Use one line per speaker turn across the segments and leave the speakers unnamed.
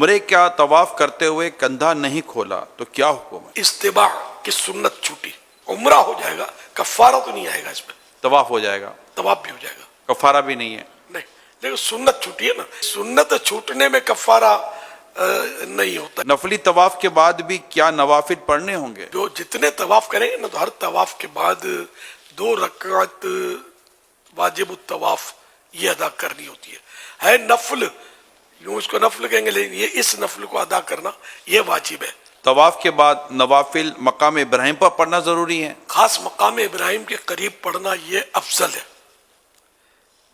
عمرے کا طواف کرتے ہوئے کندھا نہیں کھولا تو کیا حکم ہے؟
استباع کی سنت چھوٹی، عمرہ ہو جائے گا، کفارہ تو نہیں آئے گا اس میں،
طواف ہو جائے گا،
طواف بھی ہو جائے گا،
کفارہ بھی نہیں ہے۔
نہیں، لیکن سنت چھوٹی ہے نا، سنت چھوٹنے میں کفارہ نہیں ہوتا۔
نفلی طواف کے بعد بھی کیا نوافل پڑھنے ہوں گے؟
جو جتنے طواف کریں گے نا تو ہر طواف کے بعد 2 رکعت واجب الطواف یہ ادا کرنی ہوتی ہے نفل، یوں اس کو نفل کہیں گے، لیکن یہ اس نفل کو ادا کرنا یہ واجب ہے۔
طواف کے بعد نوافل مقام ابراہیم پر پڑھنا ضروری ہے؟
خاص مقام ابراہیم کے قریب پڑھنا یہ افضل ہے،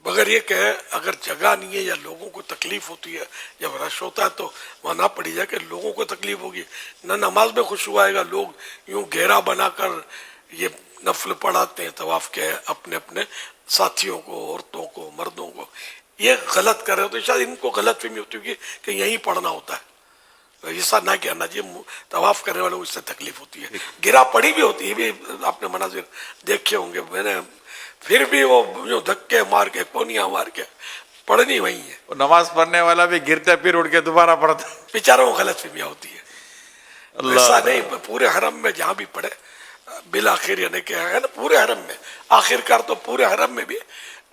مگر یہ کہ اگر جگہ نہیں ہے یا لوگوں کو تکلیف ہوتی ہے، جب رش ہوتا ہے تو وہاں نہ پڑھی جائے کہ لوگوں کو تکلیف ہوگی، نہ نماز میں خشوع آئے گا، لوگ یوں گھیرا بنا کر یہ نفل پڑھاتے ہیں طواف کے اپنے اپنے ساتھیوں کو، عورتوں کو، مردوں کو، یہ غلط کر رہے ہوتے ہیں، شاید ان کو غلط فہمی ہوتی ہوگی کہ یہیں پڑھنا ہوتا ہے، ایسا نہ کہنا چاہیے، طواف کرنے والوں کو اس سے تکلیف ہوتی ہے، گرا پڑی بھی ہوتی ہے، بھی آپ نے مناظر دیکھے ہوں گے، میں نے پھر بھی وہ یوں دھکے مار کے کونیاں مار کے پڑھنی وہی ہے،
نماز پڑھنے والا بھی گرتے پھر اٹھ کے دوبارہ پڑھتا ہے۔
بیچاروں کو غلط فہمیاں ہوتی ہے، ایسا
اللہ
نہیں، پورے حرم میں جہاں بھی پڑھے بالآخر، یعنی کہ ہے نا پورے حرم میں، آخر کار تو پورے حرم میں بھی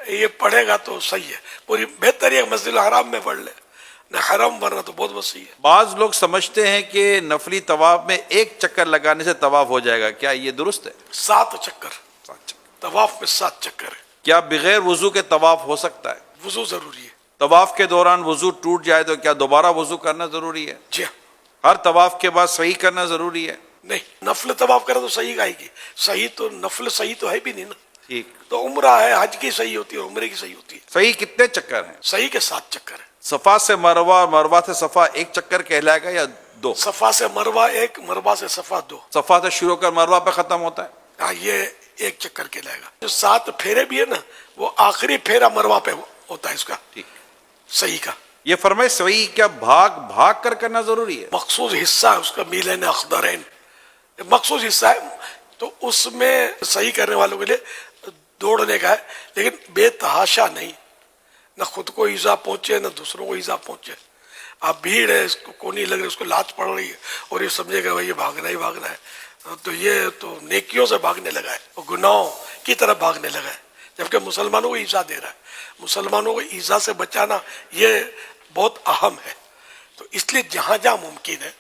یہ پڑھے گا تو صحیح ہے، پوری بہتر ہے مسجد الحرام میں پڑھ لے، نہ حرم، ورنہ تو بہت وسیع ہے۔
بعض لوگ سمجھتے ہیں کہ نفلی طواف میں ایک چکر لگانے سے طواف ہو جائے گا، کیا یہ درست ہے؟
7 چکر، طواف میں 7 چکر ہے،
کیا بغیر وضو کے طواف ہو سکتا ہے؟
وضو ضروری ہے،
طواف کے دوران وضو ٹوٹ جائے تو کیا دوبارہ وضو کرنا ضروری ہے؟
جی ہاں،
ہر طواف کے بعد صحیح کرنا ضروری ہے؟
نہیں، نفل طواف کرے تو صحیح آئے گی، صحیح تو نفل صحیح تو ہے بھی نہیں نا،
ٹھیک،
تو عمرہ ہے، حج کی صحیح ہوتی ہے، عمرے کی صحیح ہوتی ہے،
صحیح کتنے چکر ہیں؟
صحیح کے 7 چکر ہے،
صفا سے مروہ اور مروہ سے صفا ایک چکر کہلائے گا یا 2؟
صفا سے مروہ 1، مروہ سے صفا 2،
صفا سے شروع کر مروہ پہ ختم ہوتا ہے؟
ہاں، یہ 1 چکر کہلائے گا۔ جو 7 پھیرے بھی ہے نا، وہ آخری پھیرا مروہ پہ ہوتا ہے اس کا،
ٹھیک،
صحیح کا،
یہ فرمائے صحیح کیا بھاگ کر کرنا ضروری ہے؟
مخصوص حصہ ہے اس کا، میلین اخضرین، مخصوص حصہ ہے، تو اس میں صحیح کرنے والوں کے لیے دوڑنے کا ہے، لیکن بے تحاشا نہیں، نہ خود کو ایذا پہنچے نہ دوسروں کو ایذا پہنچے۔ اب بھیڑ ہے، اس کو کونی لگ رہی ہے، اس کو لات پڑ رہی ہے، اور یہ سمجھے گا بھائی یہ بھاگنا ہی بھاگنا ہے، تو یہ تو نیکیوں سے بھاگنے لگا ہے، اور گناہوں کی طرف بھاگنے لگا ہے، جبکہ مسلمانوں کو ایذا دے رہا ہے۔ مسلمانوں کو ایذا سے بچانا یہ بہت اہم ہے، تو اس لیے جہاں جہاں ممکن ہے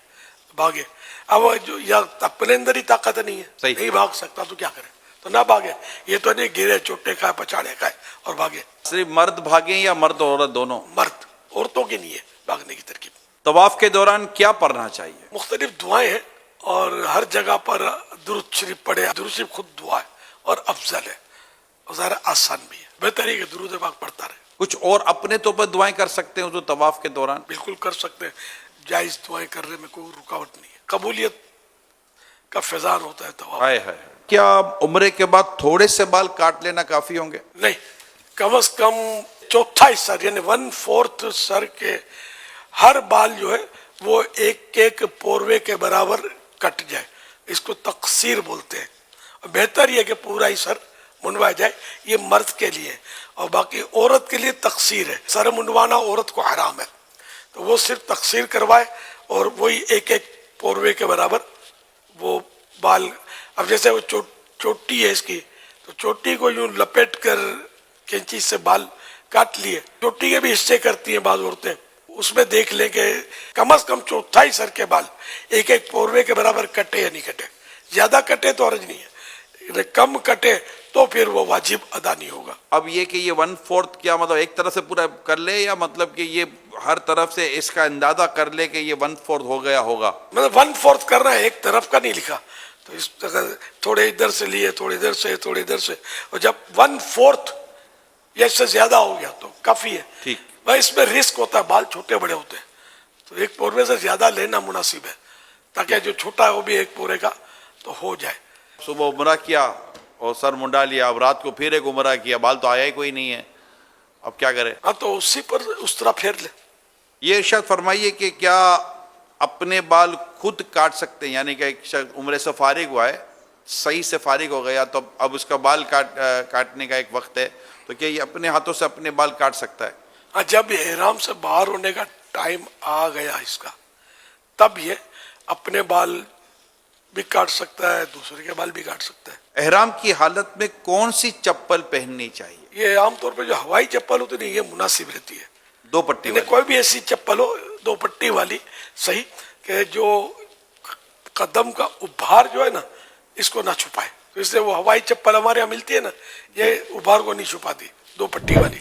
بھاگے۔ اب جو یا اپنے اندر ہی طاقت نہیں ہے،
صحیح،
نہیں بھاگ سکتا تو کیا کرے، تو نہ بھاگے، یہ تو نہیں گرے چوٹے کھائے پچاڑے کھائے اور بھاگے۔
صرف مرد بھاگیں یا مرد اور عورت دونوں؟
مرد، عورتوں کے لیے بھاگنے کی ترکیب۔
طواف کے دوران کیا پڑھنا چاہیے؟
مختلف دعائیں ہیں، اور ہر جگہ پر درود شریف پڑھے، درود شریف خود دعا ہے اور افضل ہے، اور ظاہر آسان بھی ہے، بہتر ہے کہ درود پاک پڑھتا رہے۔
کچھ اور اپنے تو پر دعائیں کر سکتے ہیں جو طواف کے دوران؟
بالکل کر سکتے ہیں، جائز دعائیں کرنے میں کوئی رکاوٹ نہیں ہے، قبولیت کا فیضان ہوتا ہے طواف۔
ہائے ہائے، کیا عمرے کے بعد تھوڑے سے بال کاٹ لینا کافی ہوں گے؟
نہیں، کم از کم چوتھا حصہ، یعنی 1/4 سر کے ہر بال جو ہے وہ ایک پوروے کے برابر کٹ جائے، اس کو تقصیر بولتے ہیں۔ بہتر یہ کہ پورا ہی سر منڈوایا جائے، یہ مرد کے لیے، اور باقی عورت کے لیے تقصیر ہے، سر منڈوانا عورت کو حرام ہے، تو وہ صرف تقصیر کروائے، اور وہی ایک پوروے کے برابر وہ بال۔ اب جیسے وہ چوٹی ہے اس کی، تو چوٹی کو یوں لپیٹ کر کینچی سے بال کاٹ لیے، چوٹی کے بھی حصے کرتی ہیں بعض عورتیں، اس میں دیکھ لیں کہ کم از کم چوتھائی سر کے بال ایک پوروے کے برابر کٹے یا نہیں کٹے، زیادہ کٹے تو حرج نہیں ہے، کم کٹے تو پھر وہ واجب ادا نہیں ہوگا۔
اب یہ کہ یہ 1/4 کیا مطلب ایک طرف سے پورا کر لے، یا مطلب کہ یہ ہر طرف سے اس کا اندازہ کر لے کہ یہ 1/4 ہو گیا ہوگا؟
مطلب 1/4 کرنا ہے، ایک طرف کا نہیں لکھا، تو اس طرح تھوڑے ادھر سے لیے، تھوڑے ادھر سے، تھوڑے ادھر سے، اور جب 1/4 یا اس سے زیادہ ہو گیا تو کافی ہے۔
ٹھیک،
بھائی اس میں رسک ہوتا ہے، بال چھوٹے بڑے ہوتے ہیں، تو ایک پوروے سے زیادہ لینا مناسب ہے، تاکہ جو چھوٹا ہے وہ بھی ایک پورے کا تو ہو جائے۔
صبح عمرہ کیا اور سر منڈا لیا، اب رات کو پھر ایک عمرہ کیا، بال تو آیا ہی کوئی نہیں ہے، اب کیا کرے؟
ہاں، تو اسی پر اس طرح پھیر لے۔
یہ ارشاد فرمائیے کہ کیا اپنے بال خود کاٹ سکتے ہیں؟ یعنی کہ ایک شخص عمرے سے فارغ ہوا ہے، صحیح سے فارغ ہو گیا، تو اب اس کا بال کاٹنے کا ایک وقت ہے، تو کیا یہ اپنے ہاتھوں سے اپنے بال کاٹ سکتا ہے؟
ہاں، جب احرام سے باہر ہونے کا ٹائم آ گیا اس کا تب یہ اپنے بال بھی کاٹ سکتا ہے, دوسرے کے بال بھی کاٹ سکتا ہے.
احرام کی حالت میں کون سی چپل پہننی چاہیے؟
یہ عام طور پہ جو ہوائی چپل ہوتی ہے یہ مناسب رہتی ہے.
دو پٹی
یعنی
والی.
کوئی بھی ایسی چپل ہو دو پٹی والی صحیح, کہ جو قدم کا ابھار جو ہے نا اس کو نہ چھپائے. تو اس لیے وہ ہوائی چپل ہمارے یہاں ملتی ہے نا, یہ ابھار کو نہیں چھپاتی, دو پٹی والی.